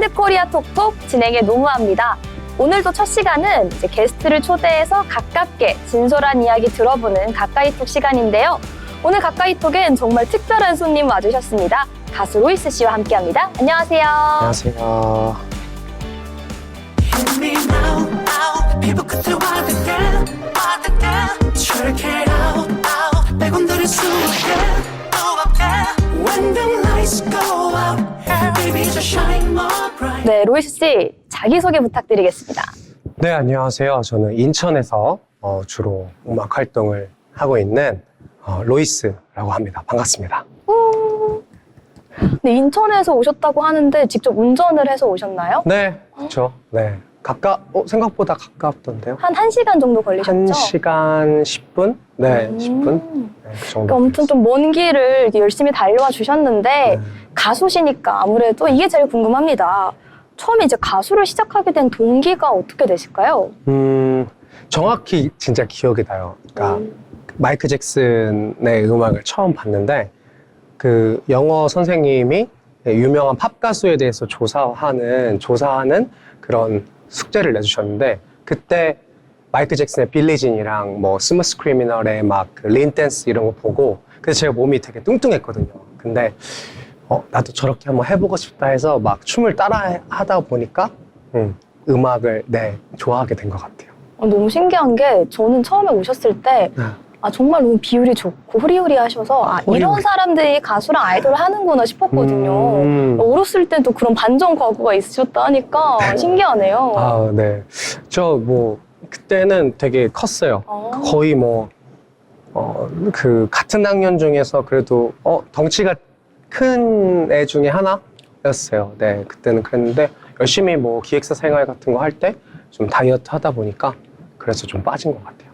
트렌드코리아 톡톡 진행의 노무아입니다. 오늘도 첫 시간은 이제 게스트를 초대해서 가깝게 진솔한 이야기 들어보는 가까이톡 시간인데요. 오늘 가까이톡엔 정말 특별한 손님 와주셨습니다. 가수 로이스 씨와 함께합니다. 안녕하세요. 안녕하세요. 네, 로이스 씨 자기소개 부탁드리겠습니다. 네, 안녕하세요. 저는 인천에서 주로 음악 활동을 하고 있는 로이스라고 합니다. 반갑습니다. 네, 인천에서 오셨다고 하는데 직접 운전을 해서 오셨나요? 네, 그렇죠. 네, 생각보다 가깝던데요. 한 1시간 정도 걸리셨죠? 1시간 10분? 네, 10분? 네, 그 정도. 아무튼 좀 먼 길을 이렇게 열심히 달려와 주셨는데 네. 가수시니까 아무래도 이게 제일 궁금합니다. 처음에 이제 가수를 시작하게 된 동기가 어떻게 되실까요? 정확히 진짜 기억이 나요. 그러니까 마이클 잭슨의 음악을 처음 봤는데 그 영어 선생님이 유명한 팝 가수에 대해서 조사하는 그런 숙제를 내주셨는데 그때 마이클 잭슨의 빌리진이랑 뭐 스무스 크리미널의 막그 린 댄스 이런 거 보고 그래서 제가 몸이 되게 뚱뚱했거든요. 근데 나도 저렇게 한번 해보고 싶다 해서 막 춤을 따라 하다 보니까 음악을 좋아하게 된 것 같아요. 너무 신기한 게 저는 처음에 오셨을 때 정말 너무 비율이 좋고 후리후리하셔서 이런 사람들이 가수랑 아이돌을 하는구나 싶었거든요. 어렸을 때도 그런 반전 과거가 있으셨다 하니까 신기하네요. 아, 네. 저 그때는 되게 컸어요. 거의 같은 학년 중에서 그래도 덩치가 큰 애 중에 하나였어요. 네, 그때는 그랬는데 열심히 기획사 생활 같은 거 할 때 좀 다이어트 하다 보니까 그래서 좀 빠진 것 같아요.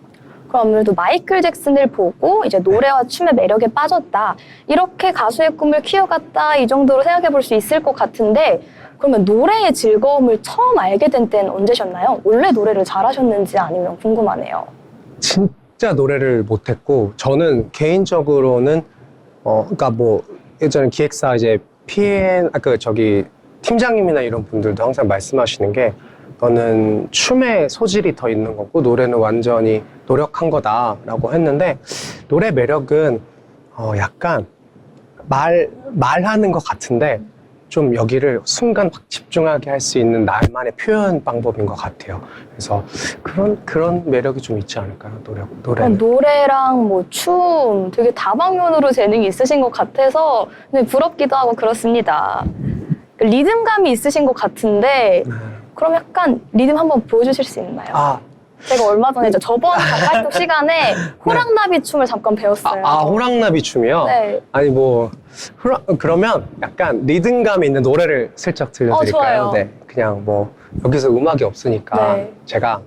그럼 아무래도 마이클 잭슨을 보고 이제 노래와 춤의 매력에 빠졌다. 이렇게 가수의 꿈을 키워갔다. 이 정도로 생각해 볼 수 있을 것 같은데 그러면 노래의 즐거움을 처음 알게 된 때는 언제셨나요? 원래 노래를 잘하셨는지 아니면 궁금하네요. 진짜 노래를 못했고 저는 개인적으로는 그러니까 예전에 기획사 이제 팀장님이나 이런 분들도 항상 말씀하시는 게 너는 춤에 소질이 더 있는 거고 노래는 완전히 노력한 거다라고 했는데 노래 매력은 약간 말하는 것 같은데 좀 여기를 순간 확 집중하게 할 수 있는 나만의 표현 방법인 것 같아요. 그래서 그런 매력이 좀 있지 않을까요? 노래는. 노래랑 춤 되게 다방면으로 재능이 있으신 것 같아서 부럽기도 하고 그렇습니다. 리듬감이 있으신 것 같은데 그럼 약간 리듬 한번 보여주실 수 있나요? 제가 얼마 전에 저번 가까이톡 시간에 호랑나비 춤을 잠깐 배웠어요. 호랑나비 춤이요? 네. 아니 그러면 약간 리듬감 있는 노래를 슬쩍 들려드릴까요? 좋아요. 네, 그냥 여기서 음악이 없으니까 제가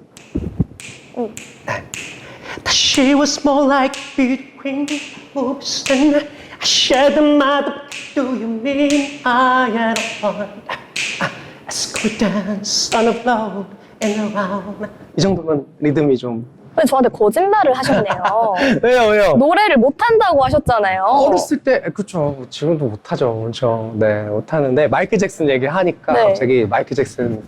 She was more like between moves and I shared the mother. Do you mean I am one? Let's go dance on the floor and around. 이 정도면 리듬이 좀. 근데 저한테 거짓말을 하셨네요. 왜요? 노래를 못한다고 하셨잖아요. 어렸을 때, 그쵸. 지금도 못하죠. 그렇죠. 네, 못하는데 마이클 잭슨 얘기하니까 갑자기 마이클 잭슨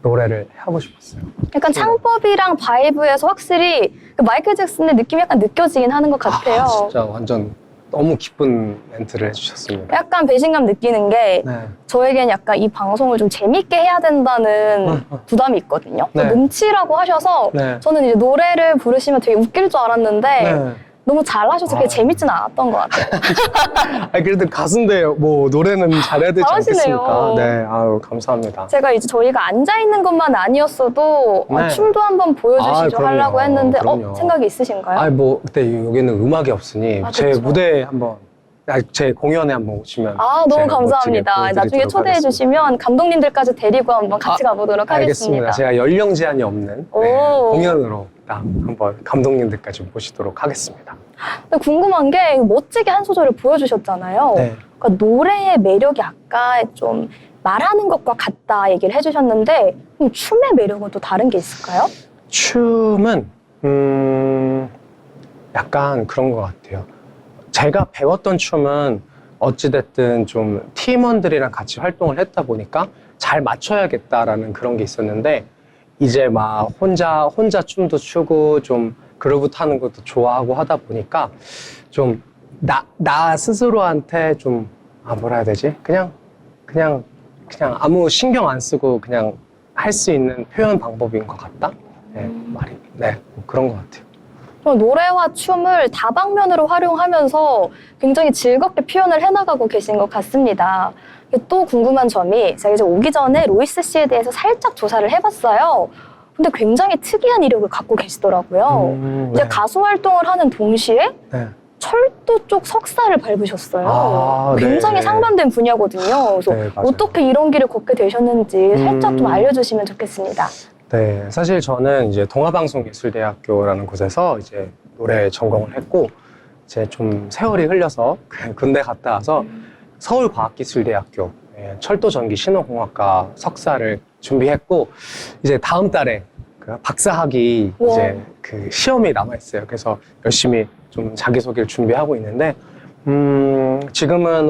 노래를 하고 싶었어요. 약간 창법이랑 바이브에서 확실히 그 마이클 잭슨의 느낌이 약간 느껴지긴 하는 것 같아요. 진짜 완전 너무 기쁜 멘트를 해주셨습니다. 약간 배신감 느끼는 게 저에겐 약간 이 방송을 좀 재밌게 해야 된다는 부담이 있거든요. 음치라고 하셔서 저는 이제 노래를 부르시면 되게 웃길 줄 알았는데 너무 잘하셔서 그게 재밌진 않았던 것 같아요. 그래도 가수인데 노래는 잘해야 되지 잘하시네요. 않겠습니까? 네, 감사합니다. 제가 이제 저희가 앉아있는 것만 아니었어도 춤도 한번 보여주시죠 하려고 했는데 생각이 있으신가요? 그때 여기는 음악이 없으니 제 무대에 한번 제 공연에 한번 오시면 너무 감사합니다. 나중에 초대해 주시면 감독님들까지 데리고 한번 같이 가보도록 하겠습니다. 알겠습니다. 제가 연령 제한이 없는 공연으로 한번 감독님들까지 모시도록 하겠습니다. 궁금한 게 멋지게 한 소절을 보여주셨잖아요. 그러니까 노래의 매력이 아까 좀 말하는 것과 같다 얘기를 해주셨는데 그럼 춤의 매력은 또 다른 게 있을까요? 춤은 약간 그런 것 같아요. 제가 배웠던 춤은 어찌됐든 좀 팀원들이랑 같이 활동을 했다 보니까 잘 맞춰야겠다라는 그런 게 있었는데 이제 막 혼자 춤도 추고 좀 그루브 타는 것도 좋아하고 하다 보니까 좀 나 스스로한테 좀 뭐라 해야 되지? 그냥 아무 신경 안 쓰고 그냥 할 수 있는 표현 방법인 것 같다? 네, 말이. 네, 뭐 그런 것 같아요. 그럼 노래와 춤을 다방면으로 활용하면서 굉장히 즐겁게 표현을 해나가고 계신 것 같습니다. 또 궁금한 점이 제가 이제 오기 전에 로이스 씨에 대해서 살짝 조사를 해봤어요. 근데 굉장히 특이한 이력을 갖고 계시더라고요. 이제 네. 가수 활동을 하는 동시에 네. 철도 쪽 석사를 밟으셨어요. 굉장히 네. 상반된 분야거든요. 그래서 네, 맞아요. 어떻게 이런 길을 걷게 되셨는지 살짝 좀 알려주시면 좋겠습니다. 네, 사실 저는 이제 동아방송예술대학교라는 곳에서 이제 노래 전공을 했고, 이제 좀 세월이 흘려서 군대 갔다 와서 서울과학기술대학교 철도전기 신호공학과 석사를 준비했고, 이제 다음 달에 그 박사학위 우와. 이제 그 시험이 남아 있어요. 그래서 열심히 좀 자기소개를 준비하고 있는데, 지금은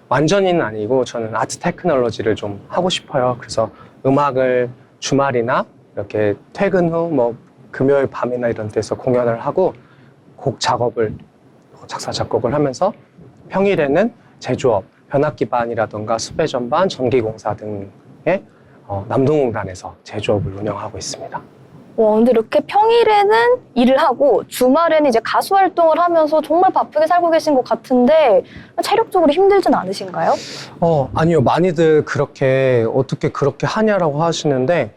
완전히는 아니고 저는 아트 테크놀로지를 좀 하고 싶어요. 그래서 음악을 주말이나 이렇게 퇴근 후 뭐 금요일 밤이나 이런 데서 공연을 하고 곡 작업을 작사 작곡을 하면서 평일에는 제조업, 변압기반이라던가 수배전반, 전기공사 등의 남동공단에서 제조업을 운영하고 있습니다. 와, 근데 이렇게 평일에는 일을 하고 주말에는 이제 가수 활동을 하면서 정말 바쁘게 살고 계신 것 같은데 체력적으로 힘들진 않으신가요? 아니요. 많이들 어떻게 그렇게 하냐라고 하시는데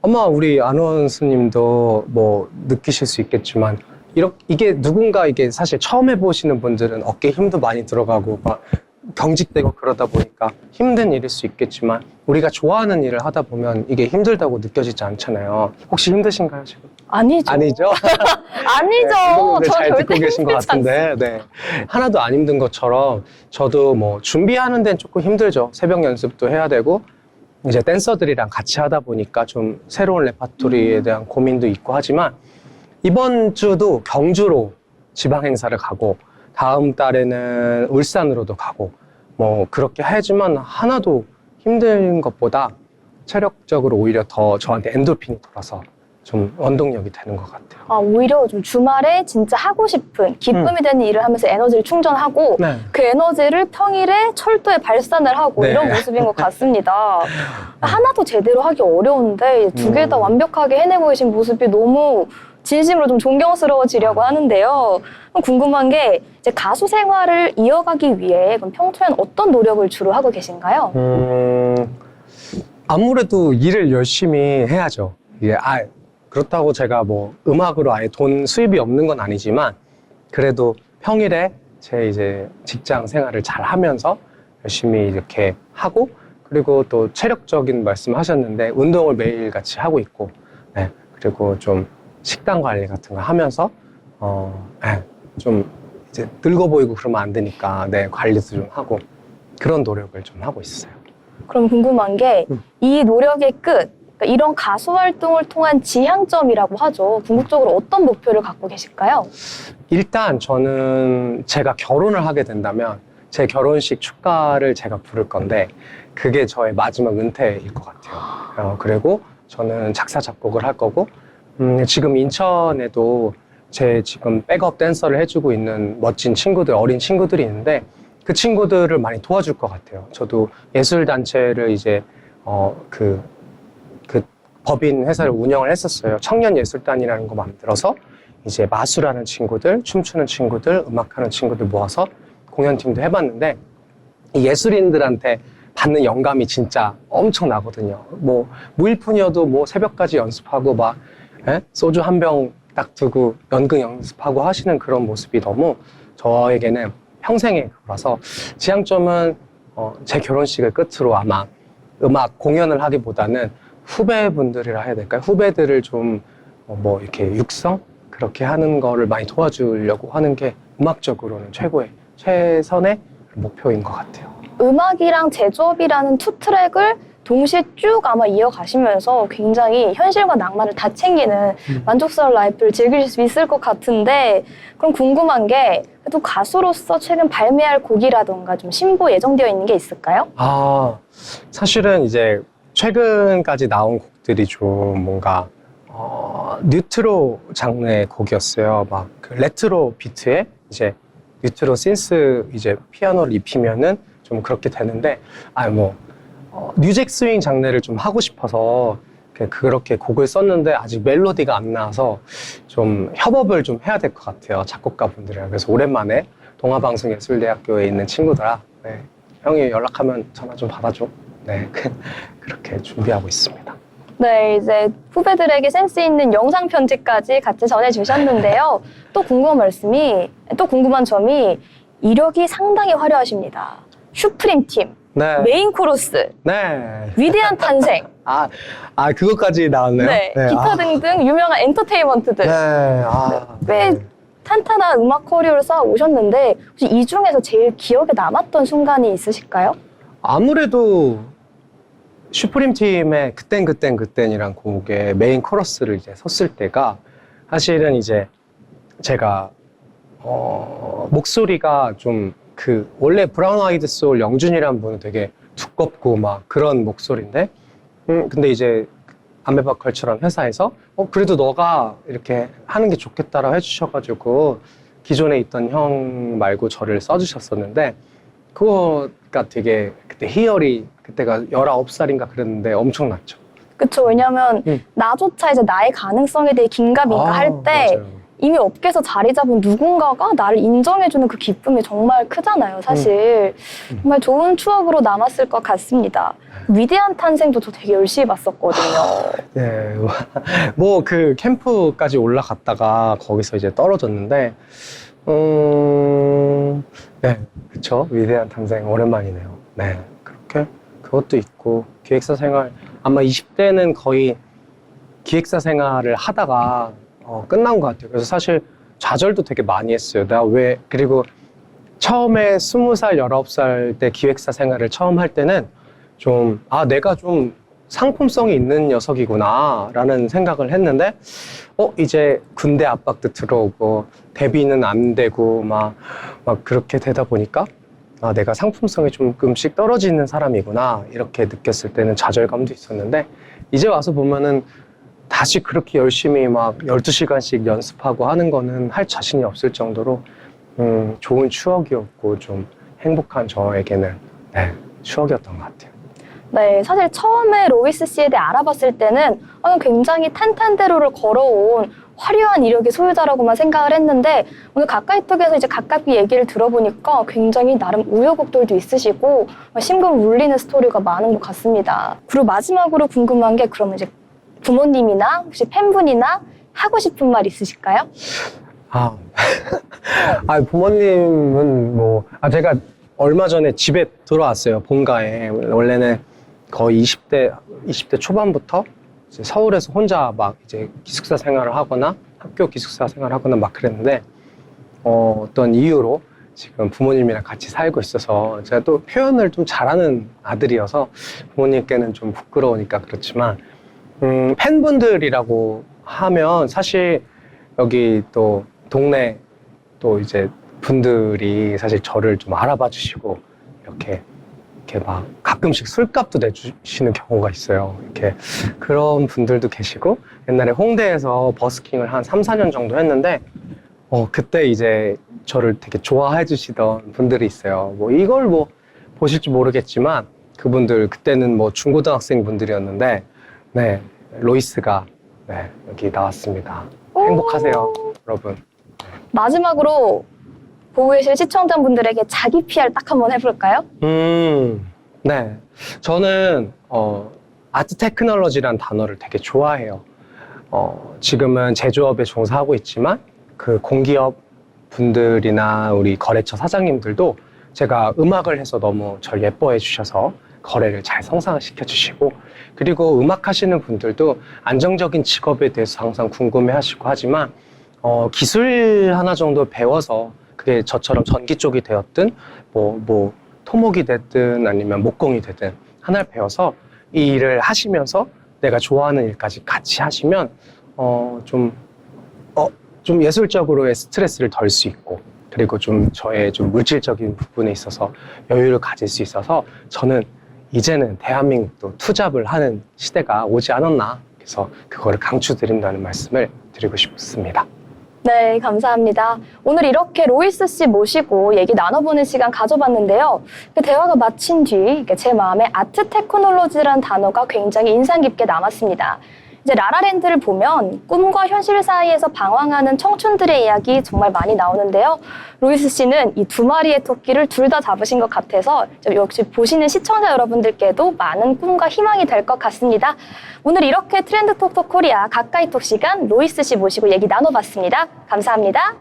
아마 우리 아나운서님도 뭐 느끼실 수 있겠지만 이게 사실 처음 해보시는 분들은 어깨 힘도 많이 들어가고 막 경직되고 그러다 보니까 힘든 일일 수 있겠지만 우리가 좋아하는 일을 하다 보면 이게 힘들다고 느껴지지 않잖아요. 혹시 힘드신가요, 지금? 아니죠. 아니죠? 아니죠. 네, 저 잘 절대 듣고 계신 것 힘들지 같은데, 네. 하나도 안 힘든 것처럼 저도 뭐 준비하는 데는 조금 힘들죠. 새벽 연습도 해야 되고, 이제 댄서들이랑 같이 하다 보니까 좀 새로운 레파토리에 대한 고민도 있고 하지만, 이번 주도 경주로 지방 행사를 가고, 다음 달에는 울산으로도 가고, 뭐 그렇게 하지만 하나도 힘든 것보다 체력적으로 오히려 더 저한테 엔돌핀이 돌아서 좀 원동력이 되는 것 같아요. 오히려 좀 주말에 진짜 하고 싶은 기쁨이 되는 일을 하면서 에너지를 충전하고 네. 그 에너지를 평일에 철도에 발산을 하고 네. 이런 모습인 것 같습니다. 하나도 제대로 하기 어려운데 두 개 다 완벽하게 해내고 계신 모습이 너무 진심으로 좀 존경스러워지려고 하는데요. 그럼 궁금한 게 이제 가수 생활을 이어가기 위해 그럼 평소엔 어떤 노력을 주로 하고 계신가요? 아무래도 일을 열심히 해야죠. 이게 그렇다고 제가 뭐 음악으로 아예 돈 수입이 없는 건 아니지만 그래도 평일에 제 이제 직장 생활을 잘 하면서 열심히 이렇게 하고 그리고 또 체력적인 말씀 하셨는데 운동을 매일 같이 하고 있고 네, 그리고 좀 식단 관리 같은 거 하면서 좀 이제 늙어 보이고 그러면 안 되니까 네, 관리도 좀 하고 그런 노력을 좀 하고 있어요. 그럼 궁금한 게 이 노력의 끝, 그러니까 이런 가수 활동을 통한 지향점이라고 하죠. 궁극적으로 어떤 목표를 갖고 계실까요? 일단 저는 제가 결혼을 하게 된다면 제 결혼식 축가를 제가 부를 건데 그게 저의 마지막 은퇴일 것 같아요. 그리고 저는 작사 작곡을 할 거고 지금 인천에도 제 지금 백업 댄서를 해주고 있는 멋진 친구들, 어린 친구들이 있는데 그 친구들을 많이 도와줄 것 같아요. 저도 예술단체를 이제 그 법인 회사를 운영을 했었어요. 청년예술단이라는 거 만들어서 이제 마술하는 친구들, 춤추는 친구들, 음악하는 친구들 모아서 공연팀도 해봤는데 이 예술인들한테 받는 영감이 진짜 엄청나거든요. 뭐 무일푼이어도 뭐 새벽까지 연습하고 막 소주 한 병 딱 두고 연극 연습하고 하시는 그런 모습이 너무 저에게는 평생의 그거라서 지향점은 제 결혼식을 끝으로 아마 음악 공연을 하기보다는 후배분들이라 해야 될까요? 후배들을 좀 뭐 이렇게 육성 그렇게 하는 거를 많이 도와주려고 하는 게 음악적으로는 최선의 목표인 것 같아요. 음악이랑 제조업이라는 투 트랙을 동시에 쭉 아마 이어가시면서 굉장히 현실과 낭만을 다 챙기는 만족스러운 라이프를 즐길 수 있을 것 같은데, 그럼 궁금한 게 또 가수로서 최근 발매할 곡이라던가 좀 신보 예정되어 있는 게 있을까요? 아, 사실은 이제 최근까지 나온 곡들이 좀 뭔가 뉴트로 장르의 곡이었어요. 막 그 레트로 비트에 이제 뉴트로 신스 이제 피아노를 입히면은 좀 그렇게 되는데, 뉴잭 스윙 장르를 좀 하고 싶어서 그렇게 곡을 썼는데 아직 멜로디가 안 나와서 좀 협업을 좀 해야 될 것 같아요, 작곡가 분들이랑. 그래서 오랜만에 동아방송예술대학교에 있는 친구들아, 네, 형이 연락하면 전화 좀 받아줘. 네, 그렇게 준비하고 있습니다. 네, 이제 후배들에게 센스 있는 영상 편지까지 같이 전해주셨는데요. 또 궁금한 점이 이력이 상당히 화려하십니다. 슈프림 팀, 네, 메인 코러스, 네. 위대한 탄생, 그것까지 나왔네요. 네, 기타 등등 유명한 엔터테인먼트들. 네, 꽤 탄탄한 음악 커리어를 쌓아 오셨는데 혹시 이 중에서 제일 기억에 남았던 순간이 있으실까요? 아무래도 슈프림 팀의 그땐이란 곡의 메인 코러스를 이제 섰을 때가, 사실은 이제 제가 목소리가 좀 원래 브라운 아이드 소울 영준이라는 분은 되게 두껍고 막 그런 목소리인데, 근데 이제 아메바컬처럼 회사에서 그래도 너가 이렇게 하는 게 좋겠다라고 해주셔가지고 기존에 있던 형 말고 저를 써주셨었는데, 그거가 되게 그때 희열이, 그때가 19살인가 그랬는데 엄청났죠. 그쵸. 왜냐면 나조차 이제 나의 가능성에 대해 긴가민가 할 때 맞아요. 이미 업계에서 자리 잡은 누군가가 나를 인정해주는 그 기쁨이 정말 크잖아요, 사실. 정말 좋은 추억으로 남았을 것 같습니다. 위대한 탄생도 저 되게 열심히 봤었거든요. 네, 뭐 그 캠프까지 올라갔다가 거기서 이제 떨어졌는데, 네, 그쵸. 위대한 탄생 오랜만이네요. 네, 그렇게 그것도 있고, 기획사 생활, 아마 20대는 거의 기획사 생활을 하다가 끝난 것 같아요. 그래서 사실 좌절도 되게 많이 했어요. 그리고 처음에 20살, 19살 때 기획사 생활을 처음 할 때는 내가 좀 상품성이 있는 녀석이구나 라는 생각을 했는데, 이제 군대 압박도 들어오고 데뷔는 안 되고 막 그렇게 되다 보니까 내가 상품성이 조금씩 떨어지는 사람이구나 이렇게 느꼈을 때는 좌절감도 있었는데, 이제 와서 보면은 다시 그렇게 열심히 막 12시간씩 연습하고 하는 거는 할 자신이 없을 정도로 좋은 추억이었고 좀 행복한 저에게는 추억이었던 것 같아요. 네, 사실 처음에 로이스 씨에 대해 알아봤을 때는 굉장히 탄탄대로를 걸어온 화려한 이력의 소유자라고만 생각을 했는데, 오늘 가까이톡에서 이제 가깝게 얘기를 들어보니까 굉장히 나름 우여곡절도 있으시고 심금 울리는 스토리가 많은 것 같습니다. 그리고 마지막으로 궁금한 게, 그러면 이제 부모님이나 혹시 팬분이나 하고 싶은 말 있으실까요? 부모님은 제가 얼마 전에 집에 들어왔어요, 본가에. 원래는 거의 20대 초반부터 이제 서울에서 혼자 막 이제 기숙사 생활을 하거나 학교 기숙사 생활을 하거나 막 그랬는데, 어떤 이유로 지금 부모님이랑 같이 살고 있어서, 제가 또 표현을 좀 잘하는 아들이어서 부모님께는 좀 부끄러우니까 그렇지만, 팬분들이라고 하면 사실 여기 또 동네 또 이제 분들이 사실 저를 좀 알아봐 주시고 이렇게 막 가끔씩 술값도 내주시는 경우가 있어요. 이렇게 그런 분들도 계시고, 옛날에 홍대에서 버스킹을 한 3, 4년 정도 했는데 그때 이제 저를 되게 좋아해 주시던 분들이 있어요. 이걸 보실지 모르겠지만 그분들 그때는 중고등학생 분들이었는데, 네, 로이스가 여기 나왔습니다. 행복하세요, 여러분. 마지막으로 보고 계실 시청자분들에게 자기 PR 딱 한번 해볼까요? 네. 저는 아트 테크놀로지라는 단어를 되게 좋아해요. 지금은 제조업에 종사하고 있지만 그 공기업 분들이나 우리 거래처 사장님들도 제가 음악을 해서 너무 절 예뻐해 주셔서 거래를 잘 성사시켜 주시고, 그리고 음악 하시는 분들도 안정적인 직업에 대해서 항상 궁금해 하시고 하지만 기술 하나 정도 배워서, 그게 저처럼 전기 쪽이 되었든 토목이 됐든 아니면 목공이 되든 하나를 배워서 이 일을 하시면서 내가 좋아하는 일까지 같이 하시면 좀 예술적으로의 스트레스를 덜 수 있고, 그리고 좀 저의 좀 물질적인 부분에 있어서 여유를 가질 수 있어서 저는 이제는 대한민국도 투잡을 하는 시대가 오지 않았나, 그래서 그거를 강추드린다는 말씀을 드리고 싶습니다. 네, 감사합니다. 오늘 이렇게 로이스 씨 모시고 얘기 나눠보는 시간 가져봤는데요. 그 대화가 마친 뒤 제 마음에 아트 테크놀로지라는 단어가 굉장히 인상 깊게 남았습니다. 이제 라라랜드를 보면 꿈과 현실 사이에서 방황하는 청춘들의 이야기 정말 많이 나오는데요. 로이스 씨는 이 두 마리의 토끼를 둘 다 잡으신 것 같아서 역시 보시는 시청자 여러분들께도 많은 꿈과 희망이 될 것 같습니다. 오늘 이렇게 트렌드 톡톡 코리아 가까이 톡 시간 로이스 씨 모시고 얘기 나눠봤습니다. 감사합니다.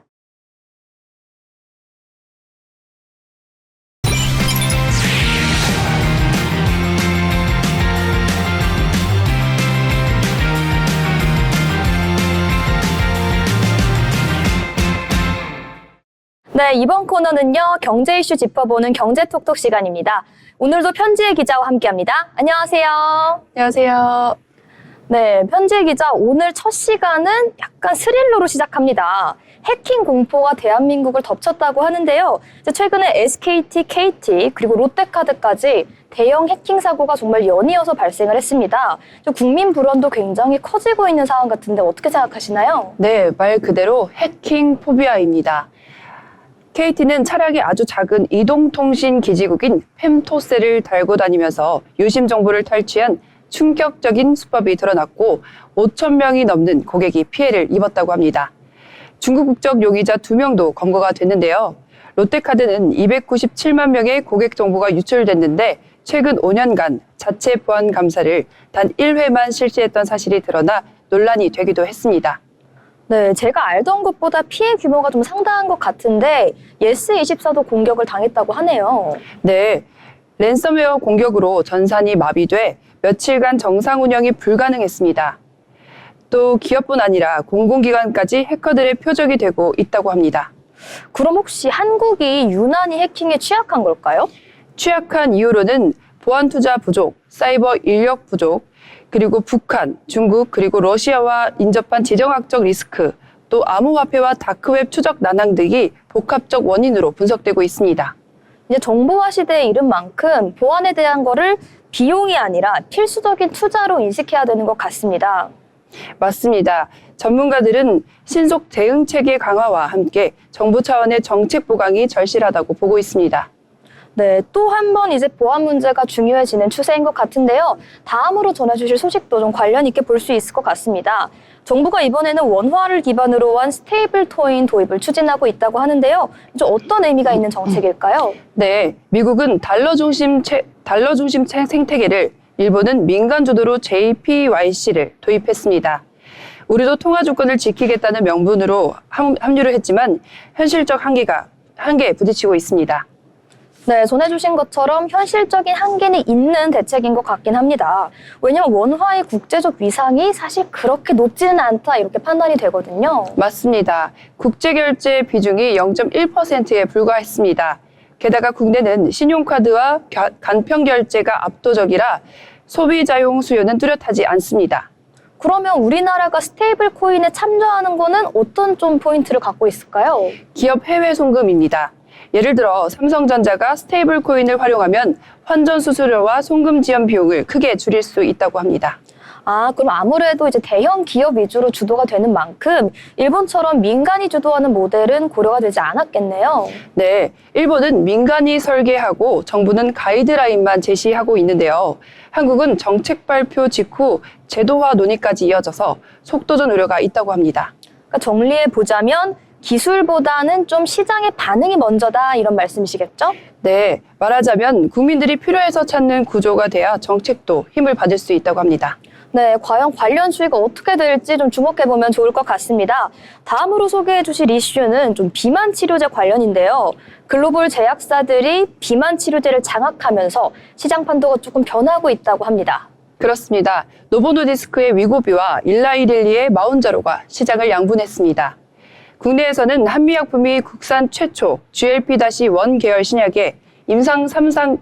네, 이번 코너는요, 경제 이슈 짚어보는 경제톡톡 시간입니다. 오늘도 편지의 기자와 함께합니다. 안녕하세요. 안녕하세요. 네, 편지의 기자 오늘 첫 시간은 약간 스릴러로 시작합니다. 해킹 공포가 대한민국을 덮쳤다고 하는데요. 최근에 SKT, KT 그리고 롯데카드까지 대형 해킹 사고가 정말 연이어서 발생을 했습니다. 국민 불안도 굉장히 커지고 있는 상황 같은데 어떻게 생각하시나요? 네, 말 그대로 해킹 포비아입니다. KT는 차량에 아주 작은 이동통신 기지국인 펨토스를 달고 다니면서 유심 정보를 탈취한 충격적인 수법이 드러났고 5천 명이 넘는 고객이 피해를 입었다고 합니다. 중국 국적 용의자 2명도 검거가 됐는데요. 롯데카드는 297만 명의 고객 정보가 유출됐는데 최근 5년간 자체 보안 감사를 단 1회만 실시했던 사실이 드러나 논란이 되기도 했습니다. 네, 제가 알던 것보다 피해 규모가 좀 상당한 것 같은데 예스24도 공격을 당했다고 하네요. 네, 랜섬웨어 공격으로 전산이 마비돼 며칠간 정상 운영이 불가능했습니다. 또 기업뿐 아니라 공공기관까지 해커들의 표적이 되고 있다고 합니다. 그럼 혹시 한국이 유난히 해킹에 취약한 걸까요? 취약한 이유로는 보안 투자 부족, 사이버 인력 부족, 그리고 북한, 중국, 그리고 러시아와 인접한 지정학적 리스크, 또 암호화폐와 다크웹 추적 난항 등이 복합적 원인으로 분석되고 있습니다. 이제 정보화 시대에 이른 만큼 보안에 대한 거를 비용이 아니라 필수적인 투자로 인식해야 되는 것 같습니다. 맞습니다. 전문가들은 신속 대응 체계 강화와 함께 정부 차원의 정책 보강이 절실하다고 보고 있습니다. 네, 또 한 번 이제 보안 문제가 중요해지는 추세인 것 같은데요. 다음으로 전해주실 소식도 좀 관련 있게 볼 수 있을 것 같습니다. 정부가 이번에는 원화를 기반으로 한 스테이블 코인 도입을 추진하고 있다고 하는데요. 좀 어떤 의미가 있는 정책일까요? 네, 미국은 달러 중심 생태계를, 일본은 민간 주도로 JPYC를 도입했습니다. 우리도 통화 조건을 지키겠다는 명분으로 합류를 했지만 현실적 한계에 부딪히고 있습니다. 네, 전해주신 것처럼 현실적인 한계는 있는 대책인 것 같긴 합니다. 왜냐하면 원화의 국제적 위상이 사실 그렇게 높지는 않다 이렇게 판단이 되거든요. 맞습니다. 국제결제 비중이 0.1%에 불과했습니다. 게다가 국내는 신용카드와 간편결제가 압도적이라 소비자용 수요는 뚜렷하지 않습니다. 그러면 우리나라가 스테이블 코인에 참여하는 거는 어떤 좀 포인트를 갖고 있을까요? 기업 해외 송금입니다. 예를 들어 삼성전자가 스테이블 코인을 활용하면 환전 수수료와 송금 지연 비용을 크게 줄일 수 있다고 합니다. 그럼 아무래도 이제 대형 기업 위주로 주도가 되는 만큼 일본처럼 민간이 주도하는 모델은 고려가 되지 않았겠네요. 네, 일본은 민간이 설계하고 정부는 가이드라인만 제시하고 있는데요. 한국은 정책 발표 직후 제도화 논의까지 이어져서 속도전 우려가 있다고 합니다. 그러니까 정리해 보자면 기술보다는 좀 시장의 반응이 먼저다 이런 말씀이시겠죠? 네, 말하자면 국민들이 필요해서 찾는 구조가 돼야 정책도 힘을 받을 수 있다고 합니다. 네, 과연 관련 수위가 어떻게 될지 좀 주목해보면 좋을 것 같습니다. 다음으로 소개해 주실 이슈는 좀 비만 치료제 관련인데요. 글로벌 제약사들이 비만 치료제를 장악하면서 시장 판도가 조금 변하고 있다고 합니다. 그렇습니다. 노보노디스크의 위고비와 일라이릴리의 마운자로가 시장을 양분했습니다. 국내에서는 한미약품이 국산 최초 GLP-1 계열 신약에 임상 3상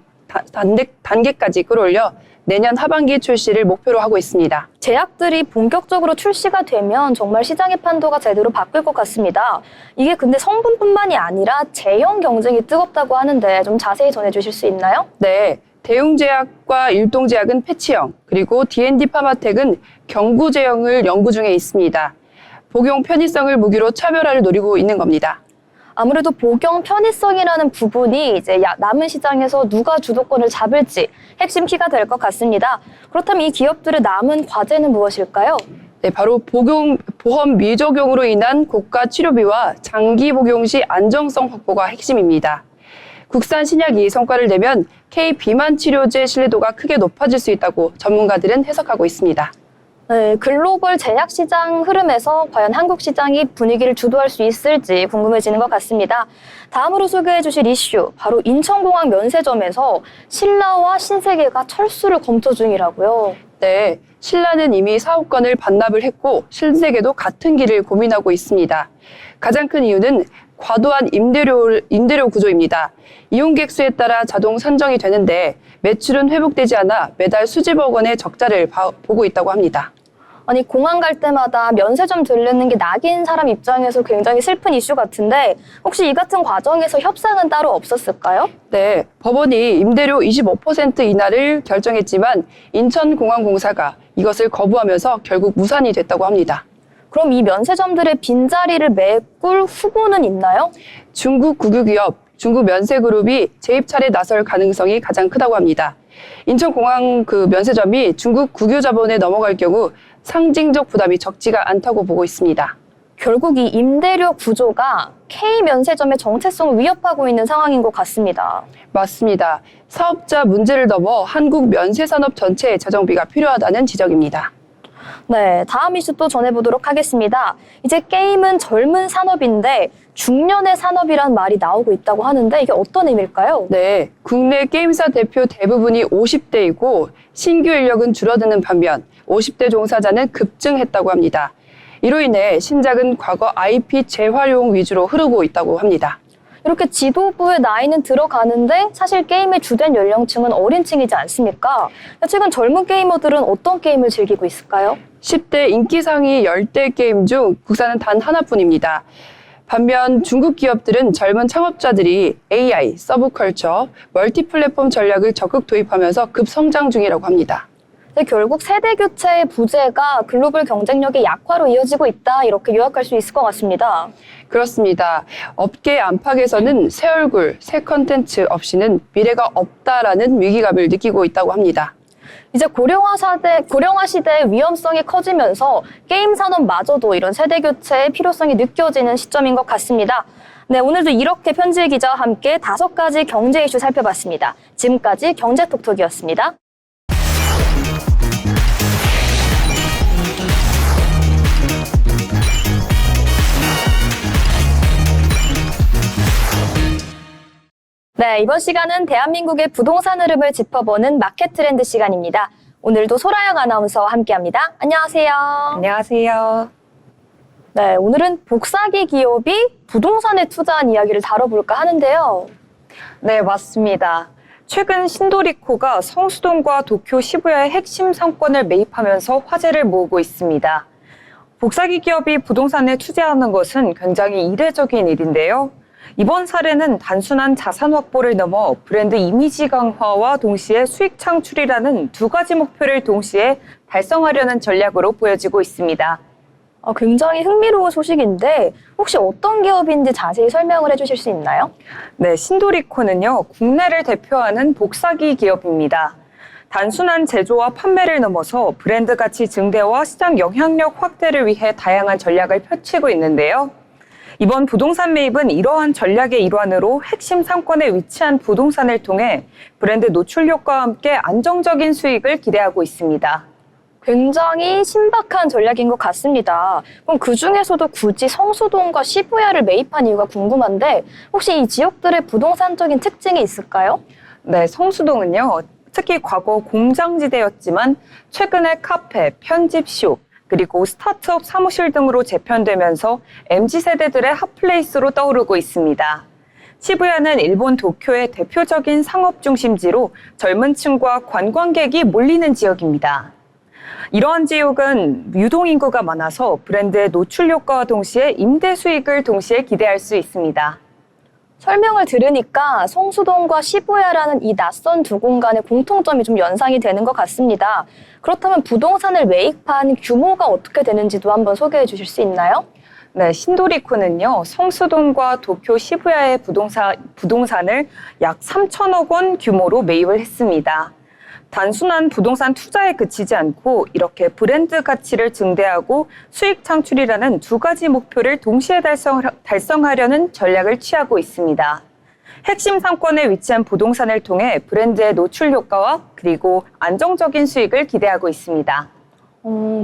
단계까지 끌어올려 내년 하반기 출시를 목표로 하고 있습니다. 제약들이 본격적으로 출시가 되면 정말 시장의 판도가 제대로 바뀔 것 같습니다. 이게 근데 성분뿐만이 아니라 제형 경쟁이 뜨겁다고 하는데 좀 자세히 전해주실 수 있나요? 네, 대웅제약과 일동제약은 패치형, 그리고 D&D 파마텍은 경구제형을 연구 중에 있습니다. 복용 편의성을 무기로 차별화를 노리고 있는 겁니다. 아무래도 복용 편의성이라는 부분이 이제 남은 시장에서 누가 주도권을 잡을지 핵심 키가 될 것 같습니다. 그렇다면 이 기업들의 남은 과제는 무엇일까요? 네, 바로 보험 미적용으로 인한 고가 치료비와 장기 복용 시 안정성 확보가 핵심입니다. 국산 신약이 성과를 내면 K 비만 치료제 신뢰도가 크게 높아질 수 있다고 전문가들은 해석하고 있습니다. 네, 글로벌 제약 시장 흐름에서 과연 한국 시장이 분위기를 주도할 수 있을지 궁금해지는 것 같습니다. 다음으로 소개해 주실 이슈, 바로 인천공항 면세점에서 신라와 신세계가 철수를 검토 중이라고요. 네, 신라는 이미 사업권을 반납을 했고 신세계도 같은 길을 고민하고 있습니다. 가장 큰 이유는 과도한 임대료 구조입니다. 이용객 수에 따라 자동 산정이 되는데 매출은 회복되지 않아 매달 수십억 원의 적자를 보고 있다고 합니다. 아니, 공항 갈 때마다 면세점 들르는 게 낙인 사람 입장에서 굉장히 슬픈 이슈 같은데 혹시 이 같은 과정에서 협상은 따로 없었을까요? 네, 법원이 임대료 25% 인하를 결정했지만 인천공항공사가 이것을 거부하면서 결국 무산이 됐다고 합니다. 그럼 이 면세점들의 빈자리를 메꿀 후보는 있나요? 중국 국유기업 중국면세그룹이 재입 차례 나설 가능성이 가장 크다고 합니다. 인천공항 면세점이 중국 국유자본에 넘어갈 경우 상징적 부담이 적지가 않다고 보고 있습니다. 결국 이 임대료 구조가 K면세점의 정체성을 위협하고 있는 상황인 것 같습니다. 맞습니다. 사업자 문제를 넘어 한국 면세산업 전체의 재정비가 필요하다는 지적입니다. 네, 다음 이슈 또 전해보도록 하겠습니다. 이제 게임은 젊은 산업인데 중년의 산업이란 말이 나오고 있다고 하는데 이게 어떤 의미일까요? 네, 국내 게임사 대표 대부분이 50대이고 신규 인력은 줄어드는 반면 50대 종사자는 급증했다고 합니다. 이로 인해 신작은 과거 IP 재활용 위주로 흐르고 있다고 합니다. 이렇게 지도부의 나이는 들어가는데 사실 게임의 주된 연령층은 어린 층이지 않습니까? 최근 젊은 게이머들은 어떤 게임을 즐기고 있을까요? 10대 인기 상위 10대 게임 중 국산은 단 하나뿐입니다. 반면 중국 기업들은 젊은 창업자들이 AI, 서브컬처, 멀티플랫폼 전략을 적극 도입하면서 급성장 중이라고 합니다. 네, 결국 세대 교체의 부재가 글로벌 경쟁력의 약화로 이어지고 있다, 이렇게 요약할 수 있을 것 같습니다. 그렇습니다. 업계 안팎에서는 새 얼굴, 새 컨텐츠 없이는 미래가 없다라는 위기감을 느끼고 있다고 합니다. 이제 고령화 시대의 위험성이 커지면서 게임 산업마저도 이런 세대 교체의 필요성이 느껴지는 시점인 것 같습니다. 네, 오늘도 이렇게 편지의 기자와 함께 5가지 경제 이슈 살펴봤습니다. 지금까지 경제톡톡이었습니다. 네, 이번 시간은 대한민국의 부동산 흐름을 짚어보는 마켓 트렌드 시간입니다. 오늘도 소라영 아나운서와 함께합니다. 안녕하세요. 안녕하세요. 네, 오늘은 복사기 기업이 부동산에 투자한 이야기를 다뤄볼까 하는데요. 네, 맞습니다. 최근 신도리코가 성수동과 도쿄 시부야의 핵심 상권을 매입하면서 화제를 모으고 있습니다. 복사기 기업이 부동산에 투자하는 것은 굉장히 이례적인 일인데요. 이번 사례는 단순한 자산 확보를 넘어 브랜드 이미지 강화와 동시에 수익 창출이라는 두 가지 목표를 동시에 달성하려는 전략으로 보여지고 있습니다. 굉장히 흥미로운 소식인데 혹시 어떤 기업인지 자세히 설명을 해주실 수 있나요? 네, 신도리코는요, 국내를 대표하는 복사기 기업입니다. 단순한 제조와 판매를 넘어서 브랜드 가치 증대와 시장 영향력 확대를 위해 다양한 전략을 펼치고 있는데요. 이번 부동산 매입은 이러한 전략의 일환으로 핵심 상권에 위치한 부동산을 통해 브랜드 노출 효과와 함께 안정적인 수익을 기대하고 있습니다. 굉장히 신박한 전략인 것 같습니다. 그럼 그중에서도 굳이 성수동과 시부야를 매입한 이유가 궁금한데 혹시 이 지역들의 부동산적인 특징이 있을까요? 네, 성수동은요, 특히 과거 공장지대였지만 최근에 카페, 편집숍, 그리고 스타트업 사무실 등으로 재편되면서 MZ세대들의 핫플레이스로 떠오르고 있습니다. 시부야는 일본 도쿄의 대표적인 상업 중심지로 젊은 층과 관광객이 몰리는 지역입니다. 이러한 지역은 유동인구가 많아서 브랜드의 노출 효과와 동시에 임대 수익을 동시에 기대할 수 있습니다. 설명을 들으니까 성수동과 시부야라는 이 낯선 두 공간의 공통점이 좀 연상이 되는 것 같습니다. 그렇다면 부동산을 매입한 규모가 어떻게 되는지도 한번 소개해 주실 수 있나요? 네, 신도리코는요, 성수동과 도쿄 시부야의 부동산을 약 3천억 원 규모로 매입을 했습니다. 단순한 부동산 투자에 그치지 않고 이렇게 브랜드 가치를 증대하고 수익 창출이라는 두 가지 목표를 동시에 달성하려는 전략을 취하고 있습니다. 핵심 상권에 위치한 부동산을 통해 브랜드의 노출 효과와 그리고 안정적인 수익을 기대하고 있습니다.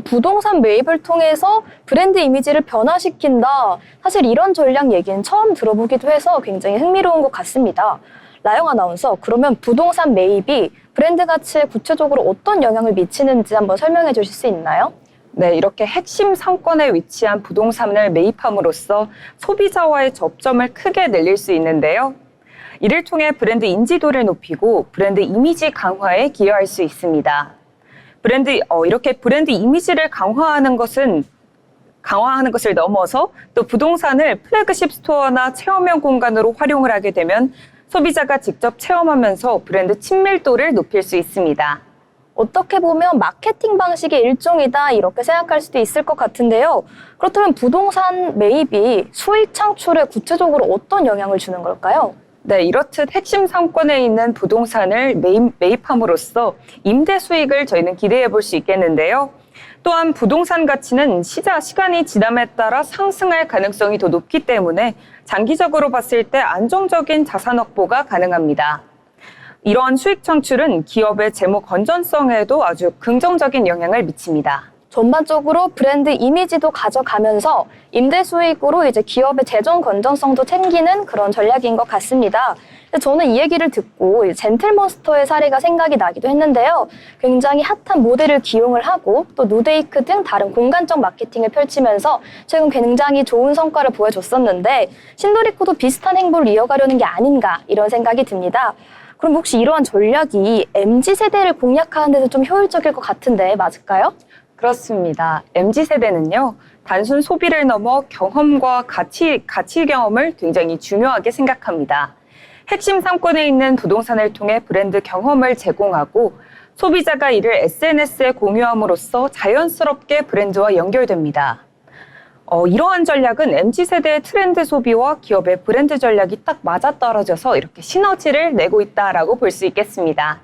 부동산 매입을 통해서 브랜드 이미지를 변화시킨다. 사실 이런 전략 얘기는 처음 들어보기도 해서 굉장히 흥미로운 것 같습니다. 나영 아나운서, 그러면 부동산 매입이 브랜드 가치에 구체적으로 어떤 영향을 미치는지 한번 설명해 주실 수 있나요? 네, 이렇게 핵심 상권에 위치한 부동산을 매입함으로써 소비자와의 접점을 크게 늘릴 수 있는데요. 이를 통해 브랜드 인지도를 높이고 브랜드 이미지 강화에 기여할 수 있습니다. 이렇게 브랜드 이미지를 강화하는 것을 넘어서 또 부동산을 플래그십 스토어나 체험형 공간으로 활용을 하게 되면 소비자가 직접 체험하면서 브랜드 친밀도를 높일 수 있습니다. 어떻게 보면 마케팅 방식의 일종이다 이렇게 생각할 수도 있을 것 같은데요. 그렇다면 부동산 매입이 수익 창출에 구체적으로 어떤 영향을 주는 걸까요? 네, 이렇듯 핵심 상권에 있는 부동산을 매입함으로써 임대 수익을 저희는 기대해 볼 수 있겠는데요. 또한 부동산 가치는 시간이 지남에 따라 상승할 가능성이 더 높기 때문에 장기적으로 봤을 때 안정적인 자산 확보가 가능합니다. 이러한 수익 창출은 기업의 재무 건전성에도 아주 긍정적인 영향을 미칩니다. 전반적으로 브랜드 이미지도 가져가면서 임대 수익으로 이제 기업의 재정 건전성도 챙기는 그런 전략인 것 같습니다. 근데 저는 이 얘기를 듣고 젠틀몬스터의 사례가 생각이 나기도 했는데요. 굉장히 핫한 모델을 기용을 하고 또 누데이크 등 다른 공간적 마케팅을 펼치면서 최근 굉장히 좋은 성과를 보여줬었는데 신도리코도 비슷한 행보를 이어가려는 게 아닌가 이런 생각이 듭니다. 그럼 혹시 이러한 전략이 MZ세대를 공략하는 데도 좀 효율적일 것 같은데 맞을까요? 그렇습니다. MZ세대는요, 단순 소비를 넘어 경험과 가치 경험을 굉장히 중요하게 생각합니다. 핵심 상권에 있는 부동산을 통해 브랜드 경험을 제공하고 소비자가 이를 SNS에 공유함으로써 자연스럽게 브랜드와 연결됩니다. 이러한 전략은 MZ세대의 트렌드 소비와 기업의 브랜드 전략이 딱 맞아떨어져서 이렇게 시너지를 내고 있다라고 볼 수 있겠습니다.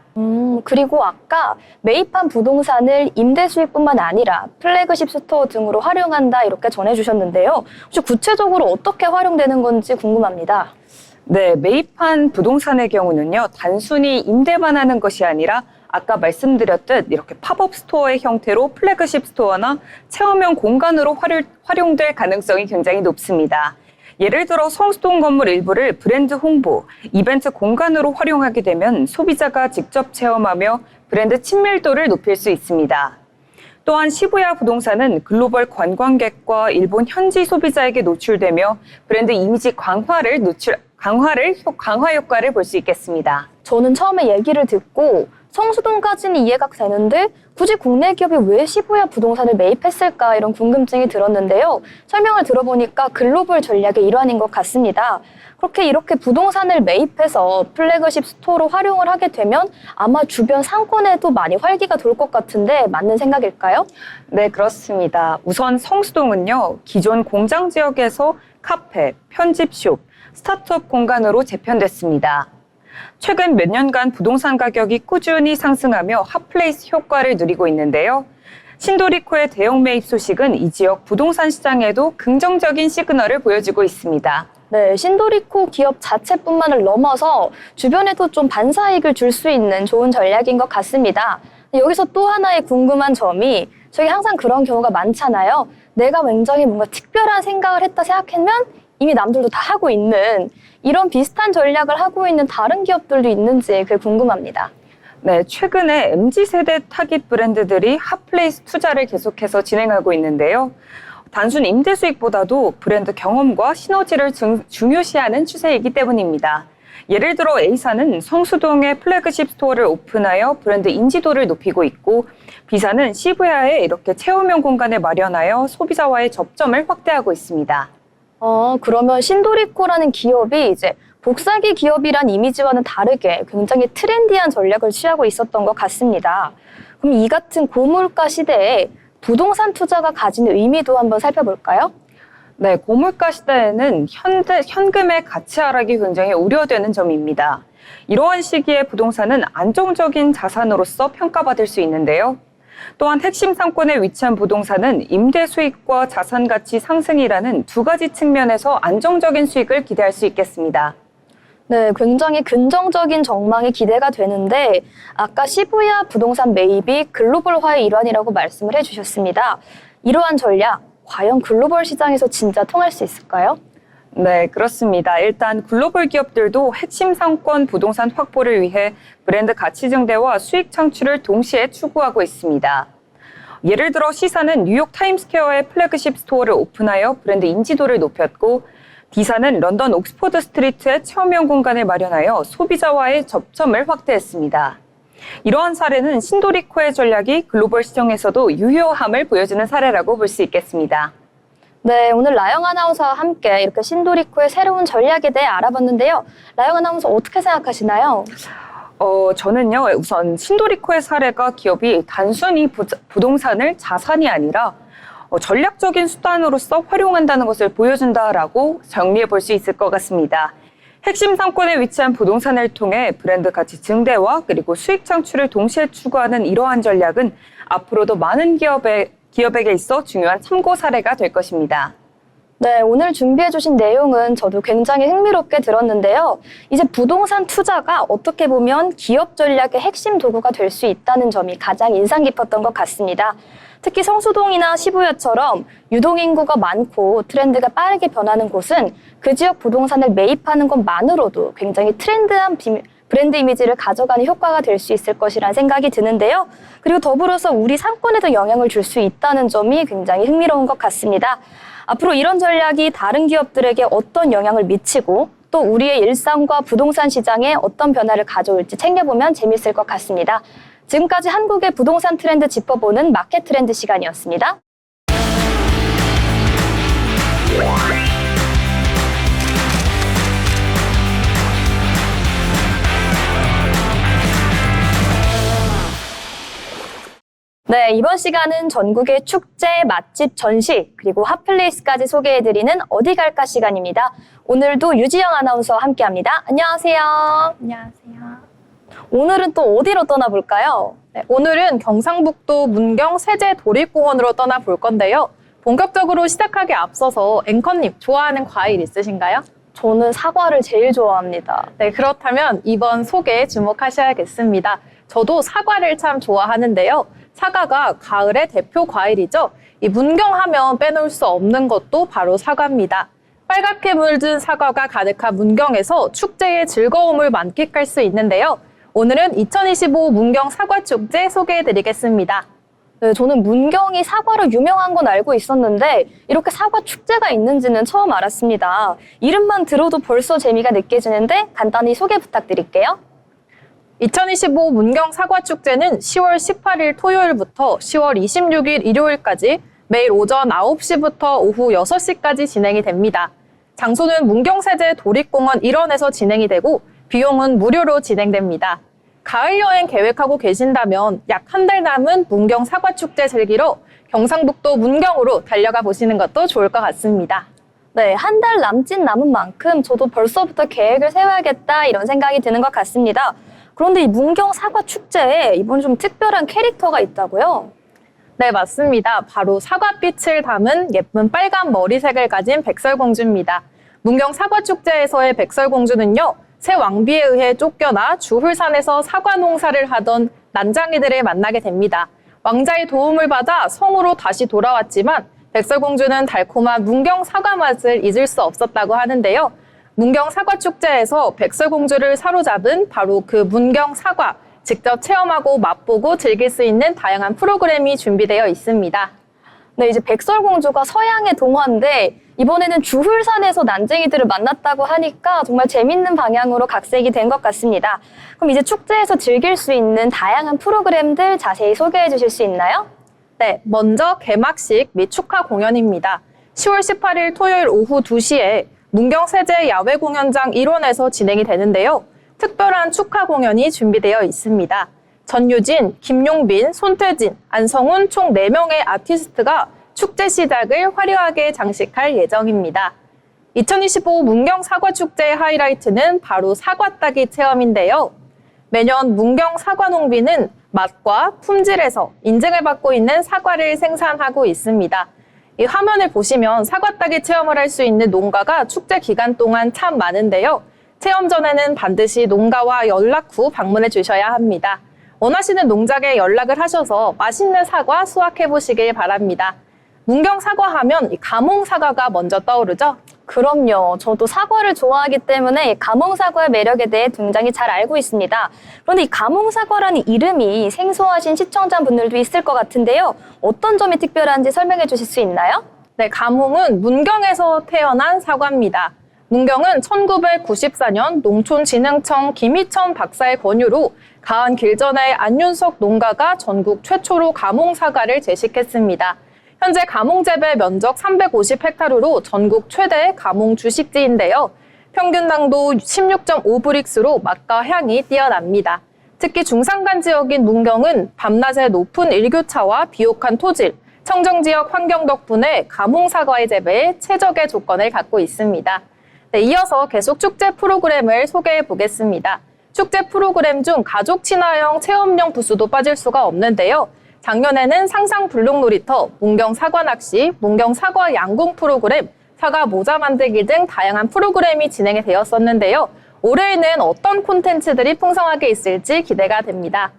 그리고 아까 매입한 부동산을 임대 수익뿐만 아니라 플래그십 스토어 등으로 활용한다 이렇게 전해주셨는데요. 혹시 구체적으로 어떻게 활용되는 건지 궁금합니다. 네, 매입한 부동산의 경우는요, 단순히 임대만 하는 것이 아니라 아까 말씀드렸듯 이렇게 팝업 스토어의 형태로 플래그십 스토어나 체험형 공간으로 활용될 가능성이 굉장히 높습니다. 예를 들어 성수동 건물 일부를 브랜드 홍보, 이벤트 공간으로 활용하게 되면 소비자가 직접 체험하며 브랜드 친밀도를 높일 수 있습니다. 또한 시부야 부동산은 글로벌 관광객과 일본 현지 소비자에게 노출되며 브랜드 이미지 강화 효과를 볼 수 있겠습니다. 저는 처음에 얘기를 듣고 성수동까지는 이해가 되는데 굳이 국내 기업이 왜 시부야 부동산을 매입했을까 이런 궁금증이 들었는데요. 설명을 들어보니까 글로벌 전략의 일환인 것 같습니다. 이렇게 부동산을 매입해서 플래그십 스토어로 활용을 하게 되면 아마 주변 상권에도 많이 활기가 돌 것 같은데 맞는 생각일까요? 네, 그렇습니다. 우선 성수동은요, 기존 공장 지역에서 카페, 편집숍, 스타트업 공간으로 재편됐습니다. 최근 몇 년간 부동산 가격이 꾸준히 상승하며 핫플레이스 효과를 누리고 있는데요. 신도리코의 대형 매입 소식은 이 지역 부동산 시장에도 긍정적인 시그널을 보여주고 있습니다. 네, 신도리코 기업 자체뿐만을 넘어서 주변에도 좀 반사이익을 줄 수 있는 좋은 전략인 것 같습니다. 여기서 또 하나의 궁금한 점이 저희 항상 그런 경우가 많잖아요. 내가 굉장히 뭔가 특별한 생각을 했다 생각하면 이미 남들도 다 하고 있는 이런 비슷한 전략을 하고 있는 다른 기업들도 있는지 그게 궁금합니다. 네, 최근에 MZ세대 타깃 브랜드들이 핫플레이스 투자를 계속해서 진행하고 있는데요. 단순 임대 수익보다도 브랜드 경험과 시너지를 중요시하는 추세이기 때문입니다. 예를 들어 A사는 성수동에 플래그십 스토어를 오픈하여 브랜드 인지도를 높이고 있고, B사는 시부야에 이렇게 체험형 공간을 마련하여 소비자와의 접점을 확대하고 있습니다. 그러면 신도리코라는 기업이 이제 복사기 기업이란 이미지와는 다르게 굉장히 트렌디한 전략을 취하고 있었던 것 같습니다. 그럼 이 같은 고물가 시대에 부동산 투자가 가지는 의미도 한번 살펴볼까요? 네, 고물가 시대에는 현금의 가치 하락이 굉장히 우려되는 점입니다. 이러한 시기에 부동산은 안정적인 자산으로서 평가받을 수 있는데요. 또한 핵심 상권에 위치한 부동산은 임대 수익과 자산 가치 상승이라는 두 가지 측면에서 안정적인 수익을 기대할 수 있겠습니다. 네, 굉장히 긍정적인 전망이 기대가 되는데 아까 시부야 부동산 매입이 글로벌화의 일환이라고 말씀을 해주셨습니다. 이러한 전략, 과연 글로벌 시장에서 진짜 통할 수 있을까요? 네, 그렇습니다. 일단 글로벌 기업들도 핵심 상권 부동산 확보를 위해 브랜드 가치 증대와 수익 창출을 동시에 추구하고 있습니다. 예를 들어 C사는 뉴욕 타임스퀘어에 플래그십 스토어를 오픈하여 브랜드 인지도를 높였고, D사는 런던 옥스포드 스트리트에 체험형 공간을 마련하여 소비자와의 접점을 확대했습니다. 이러한 사례는 신도리코의 전략이 글로벌 시장에서도 유효함을 보여주는 사례라고 볼 수 있겠습니다. 네, 오늘 라영 아나운서와 함께 이렇게 신도리코의 새로운 전략에 대해 알아봤는데요. 라영 아나운서 어떻게 생각하시나요? 저는요, 우선 신도리코의 사례가 기업이 단순히 부동산을 자산이 아니라 전략적인 수단으로서 활용한다는 것을 보여준다라고 정리해 볼 수 있을 것 같습니다. 핵심 상권에 위치한 부동산을 통해 브랜드 가치 증대와 그리고 수익 창출을 동시에 추구하는 이러한 전략은 앞으로도 많은 기업에게 있어 중요한 참고 사례가 될 것입니다. 네, 오늘 준비해주신 내용은 저도 굉장히 흥미롭게 들었는데요. 이제 부동산 투자가 어떻게 보면 기업 전략의 핵심 도구가 될 수 있다는 점이 가장 인상 깊었던 것 같습니다. 특히 성수동이나 시부야처럼 유동인구가 많고 트렌드가 빠르게 변하는 곳은 그 지역 부동산을 매입하는 것만으로도 굉장히 트렌드한 브랜드 이미지를 가져가는 효과가 될 수 있을 것이라는 생각이 드는데요. 그리고 더불어서 우리 상권에도 영향을 줄 수 있다는 점이 굉장히 흥미로운 것 같습니다. 앞으로 이런 전략이 다른 기업들에게 어떤 영향을 미치고 또 우리의 일상과 부동산 시장에 어떤 변화를 가져올지 챙겨보면 재밌을 것 같습니다. 지금까지 한국의 부동산 트렌드 짚어보는 마켓 트렌드 시간이었습니다. 네, 이번 시간은 전국의 축제, 맛집, 전시, 그리고 핫플레이스까지 소개해드리는 어디 갈까 시간입니다. 오늘도 유지영 아나운서와 함께합니다. 안녕하세요. 안녕하세요. 오늘은 또 어디로 떠나볼까요? 네, 오늘은 경상북도 문경 세제 도립공원으로 떠나볼 건데요. 본격적으로 시작하기에 앞서서 앵커님 좋아하는 과일 있으신가요? 저는 사과를 제일 좋아합니다. 네, 그렇다면 이번 소개에 주목하셔야겠습니다. 저도 사과를 참 좋아하는데요. 사과가 가을의 대표 과일이죠. 이 문경하면 빼놓을 수 없는 것도 바로 사과입니다. 빨갛게 물든 사과가 가득한 문경에서 축제의 즐거움을 만끽할 수 있는데요. 오늘은 2025 문경 사과축제 소개해드리겠습니다. 네, 저는 문경이 사과로 유명한 건 알고 있었는데 이렇게 사과 축제가 있는지는 처음 알았습니다. 이름만 들어도 벌써 재미가 느껴지는데 간단히 소개 부탁드릴게요. 2025 문경 사과축제는 10월 18일 토요일부터 10월 26일 일요일까지 매일 오전 9시부터 오후 6시까지 진행이 됩니다. 장소는 문경세제 도립공원 일원에서 진행이 되고 비용은 무료로 진행됩니다. 가을 여행 계획하고 계신다면 약 한 달 남은 문경 사과축제 즐기러 경상북도 문경으로 달려가 보시는 것도 좋을 것 같습니다. 네, 한 달 남은 만큼 저도 벌써부터 계획을 세워야겠다 이런 생각이 드는 것 같습니다. 그런데 이 문경 사과축제에 이번 좀 특별한 캐릭터가 있다고요? 네, 맞습니다. 바로 사과빛을 담은 예쁜 빨간 머리색을 가진 백설공주입니다. 문경 사과축제에서의 백설공주는요, 새 왕비에 의해 쫓겨나 주훌산에서 사과 농사를 하던 난장이들을 만나게 됩니다. 왕자의 도움을 받아 성으로 다시 돌아왔지만 백설공주는 달콤한 문경 사과 맛을 잊을 수 없었다고 하는데요. 문경 사과축제에서 백설공주를 사로잡은 바로 그 문경 사과, 직접 체험하고 맛보고 즐길 수 있는 다양한 프로그램이 준비되어 있습니다. 네, 이제 백설공주가 서양의 동화인데 이번에는 주훌산에서 난쟁이들을 만났다고 하니까 정말 재밌는 방향으로 각색이 된 것 같습니다. 그럼 이제 축제에서 즐길 수 있는 다양한 프로그램들 자세히 소개해 주실 수 있나요? 네, 먼저 개막식 및 축하 공연입니다. 10월 18일 토요일 오후 2시에 문경세제 야외공연장 1원에서 진행이 되는데요. 특별한 축하 공연이 준비되어 있습니다. 전유진, 김용빈, 손태진, 안성훈 총 4명의 아티스트가 축제 시작을 화려하게 장식할 예정입니다. 2025 문경 사과축제의 하이라이트는 바로 사과 따기 체험인데요. 매년 문경 사과농비는 맛과 품질에서 인증을 받고 있는 사과를 생산하고 있습니다. 이 화면을 보시면 사과 따기 체험을 할 수 있는 농가가 축제 기간 동안 참 많은데요. 체험 전에는 반드시 농가와 연락 후 방문해 주셔야 합니다. 원하시는 농장에 연락을 하셔서 맛있는 사과 수확해 보시길 바랍니다. 문경 사과하면 이 가몽 사과가 먼저 떠오르죠? 그럼요. 저도 사과를 좋아하기 때문에 가몽사과의 매력에 대해 굉장히 잘 알고 있습니다. 그런데 이 가몽사과라는 이름이 생소하신 시청자분들도 있을 것 같은데요. 어떤 점이 특별한지 설명해 주실 수 있나요? 네, 가몽은 문경에서 태어난 사과입니다. 문경은 1994년 농촌진흥청 김희천 박사의 권유로 가한 길전의 안윤석 농가가 전국 최초로 가몽 사과를 제식했습니다. 현재 가몽 재배 면적 350헥타르로 전국 최대 가몽 주식지인데요. 평균 당도 16.5브릭스로 맛과 향이 뛰어납니다. 특히 중산간 지역인 문경은 밤낮의 높은 일교차와 비옥한 토질, 청정지역 환경 덕분에 가몽 사과의 재배에 최적의 조건을 갖고 있습니다. 네, 이어서 계속 축제 프로그램을 소개해 보겠습니다. 축제 프로그램 중 가족 친화형 체험형 부스도 빠질 수가 없는데요. 작년에는 상상 불룩놀이터, 문경 사과 낚시, 문경 사과 양궁 프로그램, 사과 모자 만들기 등 다양한 프로그램이 진행이 되었었는데요. 올해에는 어떤 콘텐츠들이 풍성하게 있을지 기대가 됩니다.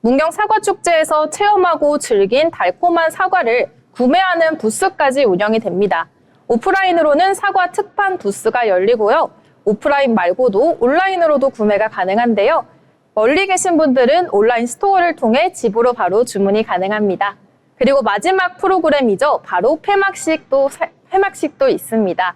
문경 사과축제에서 체험하고 즐긴 달콤한 사과를 구매하는 부스까지 운영이 됩니다. 오프라인으로는 사과 특판 부스가 열리고요. 오프라인 말고도 온라인으로도 구매가 가능한데요. 멀리 계신 분들은 온라인 스토어를 통해 집으로 바로 주문이 가능합니다. 그리고 마지막 프로그램이죠. 바로 폐막식도 있습니다.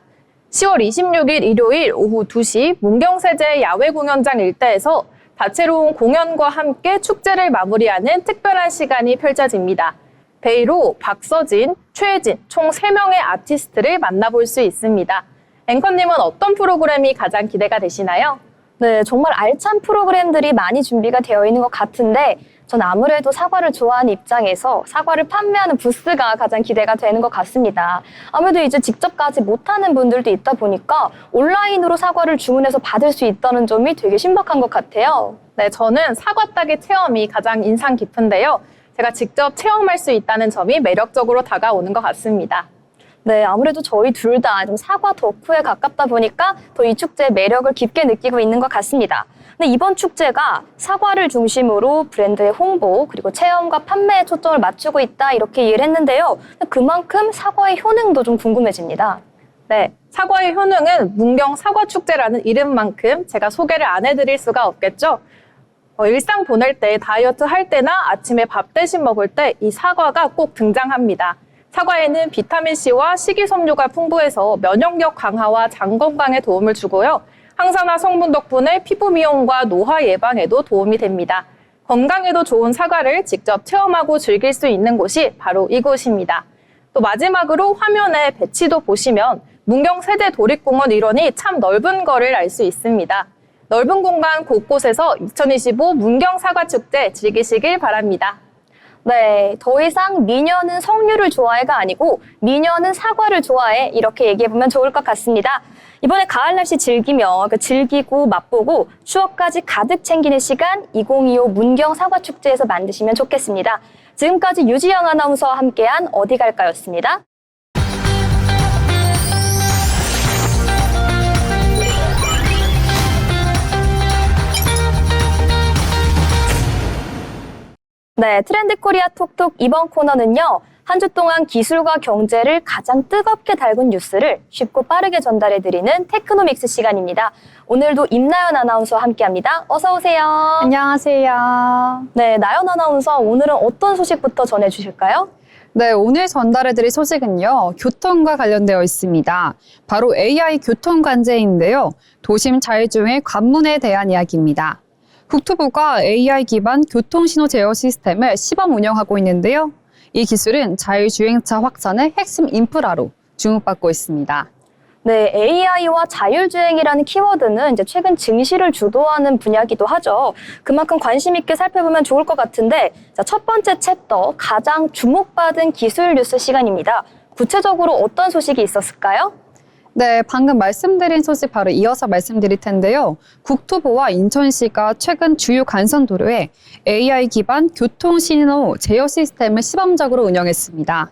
10월 26일 일요일 오후 2시 문경세제 야외공연장 일대에서 다채로운 공연과 함께 축제를 마무리하는 특별한 시간이 펼쳐집니다. 베이로, 박서진, 최혜진 총 3명의 아티스트를 만나볼 수 있습니다. 앵커님은 어떤 프로그램이 가장 기대가 되시나요? 네, 정말 알찬 프로그램들이 많이 준비가 되어 있는 것 같은데 전 아무래도 사과를 좋아하는 입장에서 사과를 판매하는 부스가 가장 기대가 되는 것 같습니다. 아무래도 이제 직접 가지 못하는 분들도 있다 보니까 온라인으로 사과를 주문해서 받을 수 있다는 점이 되게 신박한 것 같아요. 네, 저는 사과 따기 체험이 가장 인상 깊은데요. 제가 직접 체험할 수 있다는 점이 매력적으로 다가오는 것 같습니다. 네, 아무래도 저희 둘 다 좀 사과 덕후에 가깝다 보니까 더 이 축제의 매력을 깊게 느끼고 있는 것 같습니다. 근데 이번 축제가 사과를 중심으로 브랜드의 홍보 그리고 체험과 판매에 초점을 맞추고 있다 이렇게 이해를 했는데요. 그만큼 사과의 효능도 좀 궁금해집니다. 네, 사과의 효능은 문경 사과축제라는 이름만큼 제가 소개를 안 해드릴 수가 없겠죠. 일상 보낼 때, 다이어트 할 때나 아침에 밥 대신 먹을 때 이 사과가 꼭 등장합니다. 사과에는 비타민C와 식이섬유가 풍부해서 면역력 강화와 장 건강에 도움을 주고요. 항산화 성분 덕분에 피부 미용과 노화 예방에도 도움이 됩니다. 건강에도 좋은 사과를 직접 체험하고 즐길 수 있는 곳이 바로 이곳입니다. 또 마지막으로 화면에 배치도 보시면 문경 세제 도립공원 일원이 참 넓은 거를 알 수 있습니다. 넓은 공간 곳곳에서 2025 문경 사과축제 즐기시길 바랍니다. 네, 더 이상 미녀는 석류를 좋아해가 아니고 미녀는 사과를 좋아해 이렇게 얘기해보면 좋을 것 같습니다. 이번에 가을 날씨 즐기며 즐기고 맛보고 추억까지 가득 챙기는 시간 2025 문경 사과축제에서 만드시면 좋겠습니다. 지금까지 유지영 아나운서와 함께한 어디 갈까였습니다. 네, 트렌드 코리아 톡톡 이번 코너는요. 한 주 동안 기술과 경제를 가장 뜨겁게 달군 뉴스를 쉽고 빠르게 전달해드리는 테크노믹스 시간입니다. 오늘도 임나연 아나운서와 함께합니다. 어서 오세요. 안녕하세요. 네, 나연 아나운서 오늘은 어떤 소식부터 전해주실까요? 네, 오늘 전달해드릴 소식은요, 교통과 관련되어 있습니다. 바로 AI 교통관제인데요. 도심 자율주행 관문에 대한 이야기입니다. 국토부가 AI 기반 교통신호 제어 시스템을 시범 운영하고 있는데요. 이 기술은 자율주행차 확산의 핵심 인프라로 주목받고 있습니다. 네, AI와 자율주행이라는 키워드는 이제 최근 증시를 주도하는 분야이기도 하죠. 그만큼 관심 있게 살펴보면 좋을 것 같은데, 자, 첫 번째 챕터, 가장 주목받은 기술 뉴스 시간입니다. 구체적으로 어떤 소식이 있었을까요? 네, 방금 말씀드린 소식 바로 이어서 말씀드릴 텐데요. 국토부와 인천시가 최근 주요 간선도로에 AI 기반 교통신호 제어 시스템을 시범적으로 운영했습니다.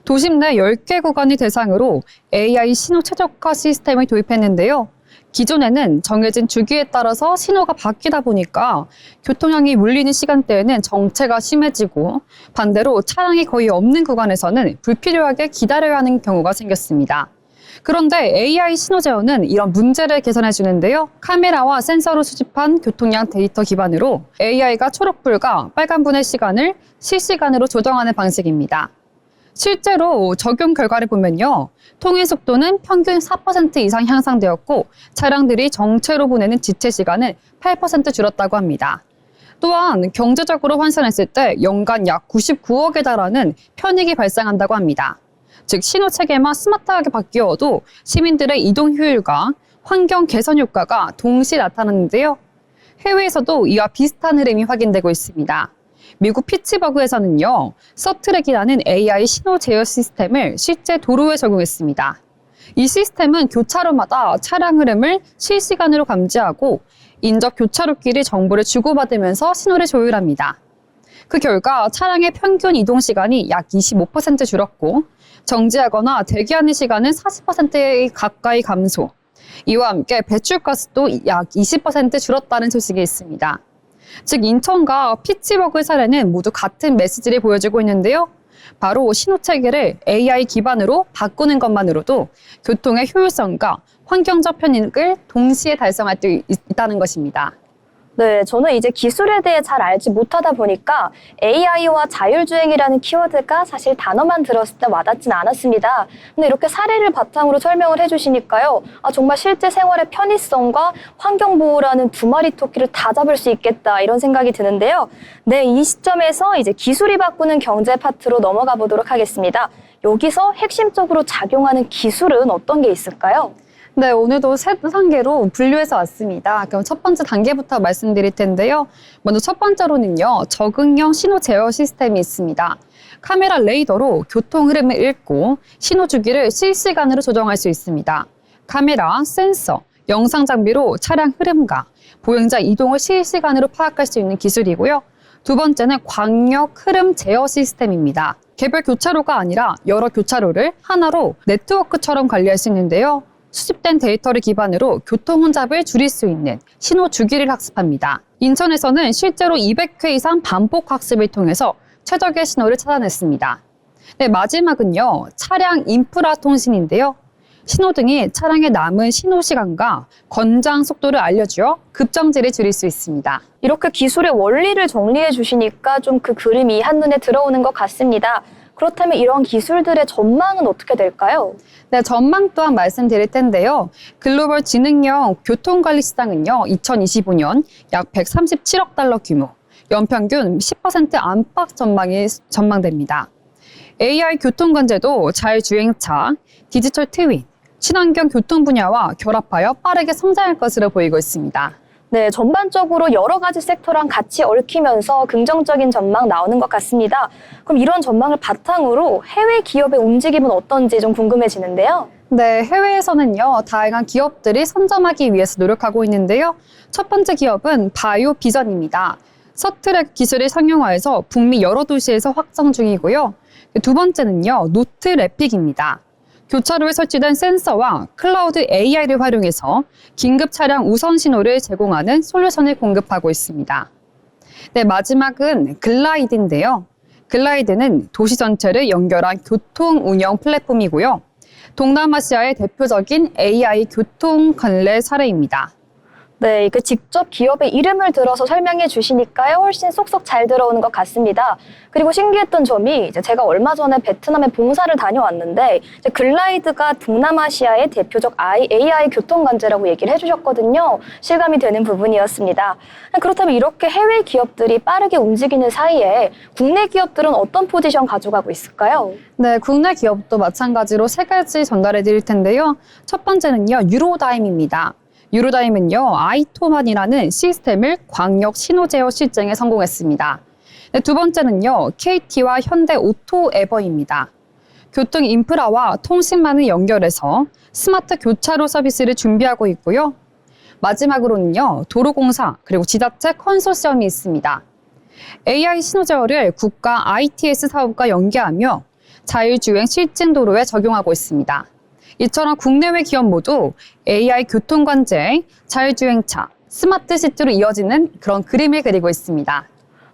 도심 내 10개 구간을 대상으로 AI 신호 최적화 시스템을 도입했는데요. 기존에는 정해진 주기에 따라서 신호가 바뀌다 보니까 교통량이 몰리는 시간대에는 정체가 심해지고 반대로 차량이 거의 없는 구간에서는 불필요하게 기다려야 하는 경우가 생겼습니다. 그런데 AI 신호 제어는 이런 문제를 개선해 주는데요. 카메라와 센서로 수집한 교통량 데이터 기반으로 AI가 초록불과 빨간불의 시간을 실시간으로 조정하는 방식입니다. 실제로 적용 결과를 보면요. 통행 속도는 평균 4% 이상 향상되었고 차량들이 정체로 보내는 지체 시간은 8% 줄었다고 합니다. 또한 경제적으로 환산했을 때 연간 약 99억에 달하는 편익이 발생한다고 합니다. 즉 신호 체계만 스마트하게 바뀌어도 시민들의 이동 효율과 환경 개선 효과가 동시에 나타나는데요. 해외에서도 이와 비슷한 흐름이 확인되고 있습니다. 미국 피츠버그에서는요, 서트랙이라는 AI 신호 제어 시스템을 실제 도로에 적용했습니다. 이 시스템은 교차로마다 차량 흐름을 실시간으로 감지하고 인접 교차로끼리 정보를 주고받으면서 신호를 조율합니다. 그 결과 차량의 평균 이동 시간이 약 25% 줄었고 정지하거나 대기하는 시간은 40% 가까이 감소. 이와 함께 배출가스도 약 20% 줄었다는 소식이 있습니다. 즉 인천과 피츠버그 사례는 모두 같은 메시지를 보여주고 있는데요. 바로 신호 체계를 AI 기반으로 바꾸는 것만으로도 교통의 효율성과 환경적 편익을 동시에 달성할 수 있다는 것입니다. 네, 저는 이제 기술에 대해 잘 알지 못하다 보니까 AI와 자율주행이라는 키워드가 사실 단어만 들었을 때 와닿진 않았습니다. 근데 이렇게 사례를 바탕으로 설명을 해주시니까요. 아, 정말 실제 생활의 편의성과 환경보호라는 두 마리 토끼를 다 잡을 수 있겠다 이런 생각이 드는데요. 네, 이 시점에서 이제 기술이 바꾸는 경제 파트로 넘어가 보도록 하겠습니다. 여기서 핵심적으로 작용하는 기술은 어떤 게 있을까요? 네, 오늘도 세 단계로 분류해서 왔습니다. 그럼 첫 번째 단계부터 말씀드릴 텐데요. 먼저 첫 번째로는요, 적응형 신호 제어 시스템이 있습니다. 카메라 레이더로 교통 흐름을 읽고 신호 주기를 실시간으로 조정할 수 있습니다. 카메라, 센서, 영상 장비로 차량 흐름과 보행자 이동을 실시간으로 파악할 수 있는 기술이고요. 두 번째는 광역 흐름 제어 시스템입니다. 개별 교차로가 아니라 여러 교차로를 하나로 네트워크처럼 관리할 수 있는데요. 수집된 데이터를 기반으로 교통 혼잡을 줄일 수 있는 신호 주기를 학습합니다. 인천에서는 실제로 200회 이상 반복 학습을 통해서 최적의 신호를 찾아냈습니다. 네, 마지막은요, 차량 인프라 통신인데요. 신호등이 차량의 남은 신호 시간과 권장 속도를 알려주어 급정지를 줄일 수 있습니다. 이렇게 기술의 원리를 정리해 주시니까 좀 그 그림이 한눈에 들어오는 것 같습니다. 그렇다면 이런 기술들의 전망은 어떻게 될까요? 네, 전망 또한 말씀드릴 텐데요. 글로벌 지능형 교통관리 시장은요, 2025년 약 137억 달러 규모, 연평균 10% 안팎 전망이 전망됩니다. AI 교통관제도 자율주행차, 디지털 트윈, 친환경 교통 분야와 결합하여 빠르게 성장할 것으로 보이고 있습니다. 네, 전반적으로 여러 가지 섹터랑 같이 얽히면서 긍정적인 전망 나오는 것 같습니다. 그럼 이런 전망을 바탕으로 해외 기업의 움직임은 어떤지 좀 궁금해지는데요. 네, 해외에서는요, 다양한 기업들이 선점하기 위해서 노력하고 있는데요. 첫 번째 기업은 바이오 비전입니다. 서트랙 기술을 상용화해서 북미 여러 도시에서 확장 중이고요. 두 번째는요, 노트래픽입니다. 교차로에 설치된 센서와 클라우드 AI를 활용해서 긴급 차량 우선 신호를 제공하는 솔루션을 공급하고 있습니다. 네, 마지막은 글라이드인데요. 글라이드는 도시 전체를 연결한 교통 운영 플랫폼이고요. 동남아시아의 대표적인 AI 교통 관례 사례입니다. 네, 그 직접 기업의 이름을 들어서 설명해 주시니까요. 훨씬 쏙쏙 잘 들어오는 것 같습니다. 그리고 신기했던 점이 이제 제가 얼마 전에 베트남에 봉사를 다녀왔는데 이제 글라이드가 동남아시아의 대표적 AI 교통관제라고 얘기를 해주셨거든요. 실감이 되는 부분이었습니다. 그렇다면 이렇게 해외 기업들이 빠르게 움직이는 사이에 국내 기업들은 어떤 포지션 가져가고 있을까요? 네, 국내 기업도 마찬가지로 세 가지 전달해 드릴 텐데요. 첫 번째는요, 유로다임입니다. 유로다임은요, 아이토만이라는 시스템을 광역 신호 제어 실증에 성공했습니다. 네, 두 번째는요, KT와 현대 오토에버입니다. 교통 인프라와 통신망을 연결해서 스마트 교차로 서비스를 준비하고 있고요. 마지막으로는요, 도로공사 그리고 지자체 컨소시엄이 있습니다. AI 신호 제어를 국가 ITS 사업과 연계하며 자율주행 실증 도로에 적용하고 있습니다. 이처럼 국내외 기업 모두 AI 교통관제, 자율주행차, 스마트시티로 이어지는 그런 그림을 그리고 있습니다.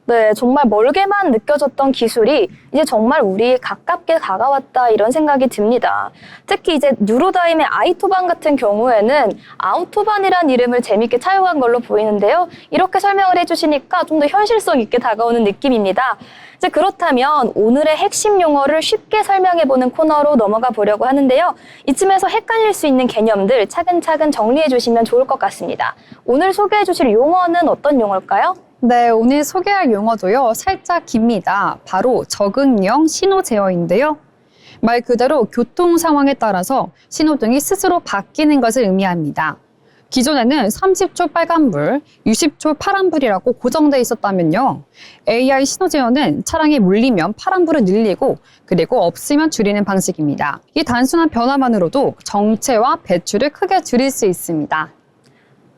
네, 정말 멀게만 느껴졌던 기술이 이제 정말 우리에 가깝게 다가왔다 이런 생각이 듭니다. 특히 이제 뉴로다임의 아이토반 같은 경우에는 아우토반이란 이름을 재밌게 차용한 걸로 보이는데요. 이렇게 설명을 해주시니까 좀 더 현실성 있게 다가오는 느낌입니다. 이제 그렇다면 오늘의 핵심 용어를 쉽게 설명해보는 코너로 넘어가 보려고 하는데요. 이쯤에서 헷갈릴 수 있는 개념들 차근차근 정리해 주시면 좋을 것 같습니다. 오늘 소개해 주실 용어는 어떤 용어일까요? 네, 오늘 소개할 용어도요, 살짝 깁니다. 바로 적응형 신호 제어인데요. 말 그대로 교통 상황에 따라서 신호등이 스스로 바뀌는 것을 의미합니다. 기존에는 30초 빨간불, 60초 파란불이라고 고정돼 있었다면요. AI 신호 제어는 차량이 몰리면 파란불을 늘리고 그리고 없으면 줄이는 방식입니다. 이 단순한 변화만으로도 정체와 배출을 크게 줄일 수 있습니다.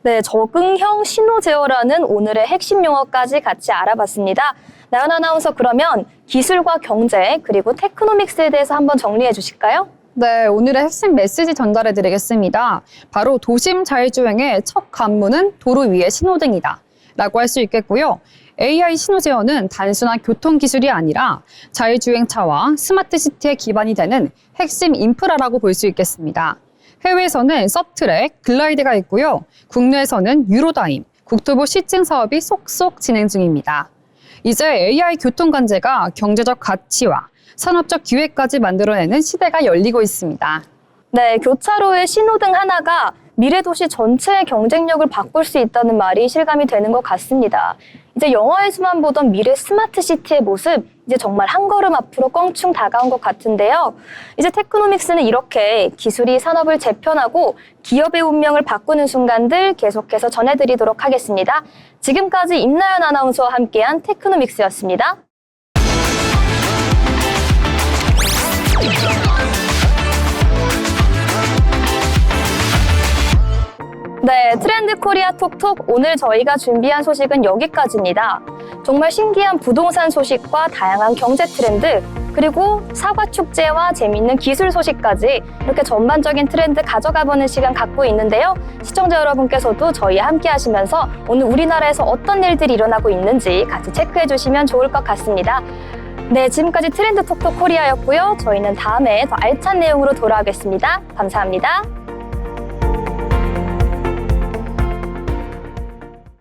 네, 적응형 신호 제어라는 오늘의 핵심 용어까지 같이 알아봤습니다. 나연 아나운서, 그러면 기술과 경제 그리고 테크노믹스에 대해서 한번 정리해 주실까요? 네, 오늘의 핵심 메시지 전달해 드리겠습니다. 바로 도심 자율주행의 첫 관문은 도로 위의 신호등이다 라고 할 수 있겠고요. AI 신호 제어는 단순한 교통 기술이 아니라 자율주행차와 스마트시티의 기반이 되는 핵심 인프라라고 볼 수 있겠습니다. 해외에서는 서트랙, 글라이드가 있고요. 국내에서는 유로다임, 국토부 실증 사업이 속속 진행 중입니다. 이제 AI 교통관제가 경제적 가치와 산업적 기회까지 만들어내는 시대가 열리고 있습니다. 네, 교차로의 신호등 하나가 미래 도시 전체의 경쟁력을 바꿀 수 있다는 말이 실감이 되는 것 같습니다. 이제 영화에서만 보던 미래 스마트 시티의 모습, 이제 정말 한 걸음 앞으로 껑충 다가온 것 같은데요. 이제 테크노믹스는 이렇게 기술이 산업을 재편하고 기업의 운명을 바꾸는 순간들 계속해서 전해드리도록 하겠습니다. 지금까지 임나연 아나운서와 함께한 테크노믹스였습니다. 네, 트렌드 코리아 톡톡, 오늘 저희가 준비한 소식은 여기까지입니다. 정말 신기한 부동산 소식과 다양한 경제 트렌드, 그리고 사과 축제와 재미있는 기술 소식까지 이렇게 전반적인 트렌드 가져가보는 시간 갖고 있는데요. 시청자 여러분께서도 저희와 함께 하시면서 오늘 우리나라에서 어떤 일들이 일어나고 있는지 같이 체크해 주시면 좋을 것 같습니다. 네, 지금까지 트렌드 톡톡 코리아였고요. 저희는 다음에 더 알찬 내용으로 돌아오겠습니다. 감사합니다.